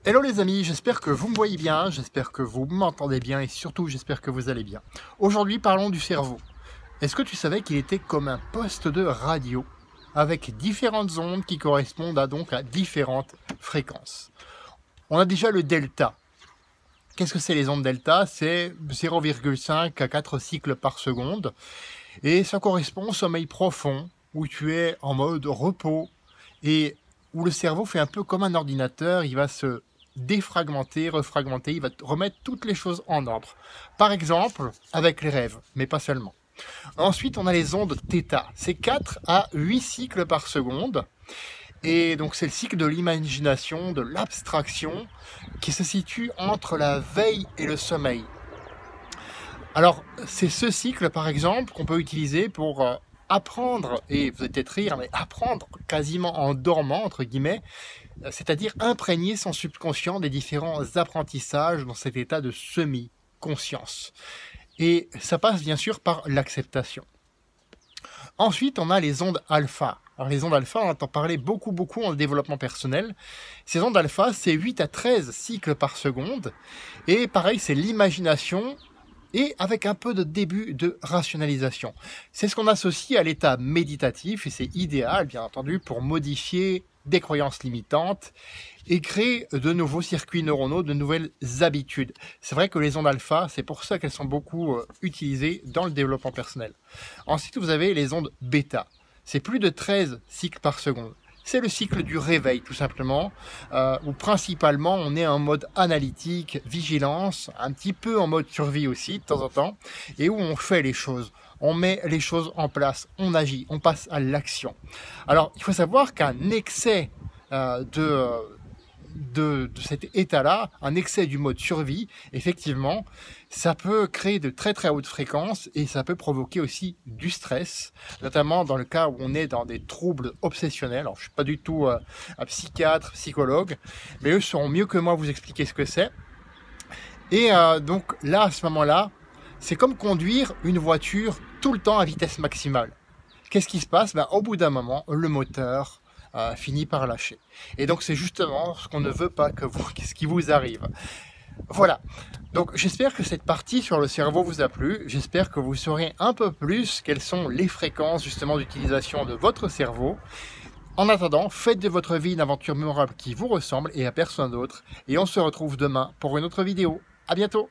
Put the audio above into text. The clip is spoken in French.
Hello les amis, j'espère que vous me voyez bien, j'espère que vous m'entendez bien et surtout j'espère que vous allez bien. Aujourd'hui parlons du cerveau. Est-ce que tu savais qu'il était comme un poste de radio avec différentes ondes qui correspondent à différentes fréquences? On a déjà le delta. Qu'est-ce que c'est les ondes delta? C'est 0,5 à 4 cycles par seconde et ça correspond au sommeil profond où tu es en mode repos et où le cerveau fait un peu comme un ordinateur, il va se défragmenter, refragmenter, il va remettre toutes les choses en ordre. Par exemple, avec les rêves, mais pas seulement. Ensuite, on a les ondes θ. C'est 4 à 8 cycles par seconde. Et donc, c'est le cycle de l'imagination, de l'abstraction, qui se situe entre la veille et le sommeil. Alors, c'est ce cycle, par exemple, qu'on peut utiliser pour apprendre, et vous allez peut-être rire, mais apprendre quasiment en dormant, entre guillemets, c'est-à-dire imprégner son subconscient des différents apprentissages dans cet état de semi-conscience. Et ça passe bien sûr par l'acceptation. Ensuite, on a les ondes alpha. Alors les ondes alpha, on entend parler beaucoup en développement personnel. Ces ondes alpha, c'est 8 à 13 cycles par seconde. Et pareil, c'est l'imagination et avec un peu de début de rationalisation. C'est ce qu'on associe à l'état méditatif et c'est idéal, bien entendu, pour modifier des croyances limitantes et créer de nouveaux circuits neuronaux, de nouvelles habitudes. C'est vrai que les ondes alpha, c'est pour ça qu'elles sont beaucoup utilisées dans le développement personnel. Ensuite, vous avez les ondes bêta. C'est plus de 13 cycles par seconde. C'est le cycle du réveil, tout simplement, où principalement on est en mode analytique, vigilance, un petit peu en mode survie aussi, de temps en temps, et où on fait les choses. On met les choses en place, on agit, on passe à l'action. Alors, il faut savoir qu'un excès de cet état-là, un excès du mode survie, effectivement, ça peut créer de très hautes fréquences et ça peut provoquer aussi du stress, notamment dans le cas où on est dans des troubles obsessionnels. Alors, je ne suis pas du tout un psychiatre, psychologue, mais eux sauront mieux que moi vous expliquer ce que c'est. Et donc là, à ce moment-là, c'est comme conduire une voiture tout le temps à vitesse maximale. Qu'est-ce qui se passe? Au bout d'un moment, le moteur finit par lâcher. Et donc c'est justement ce qu'on ne veut pas ce qui vous arrive. Voilà. Donc j'espère que cette partie sur le cerveau vous a plu. J'espère que vous saurez un peu plus quelles sont les fréquences justement d'utilisation de votre cerveau. En attendant, faites de votre vie une aventure mémorable qui vous ressemble et à personne d'autre. Et on se retrouve demain pour une autre vidéo. À bientôt!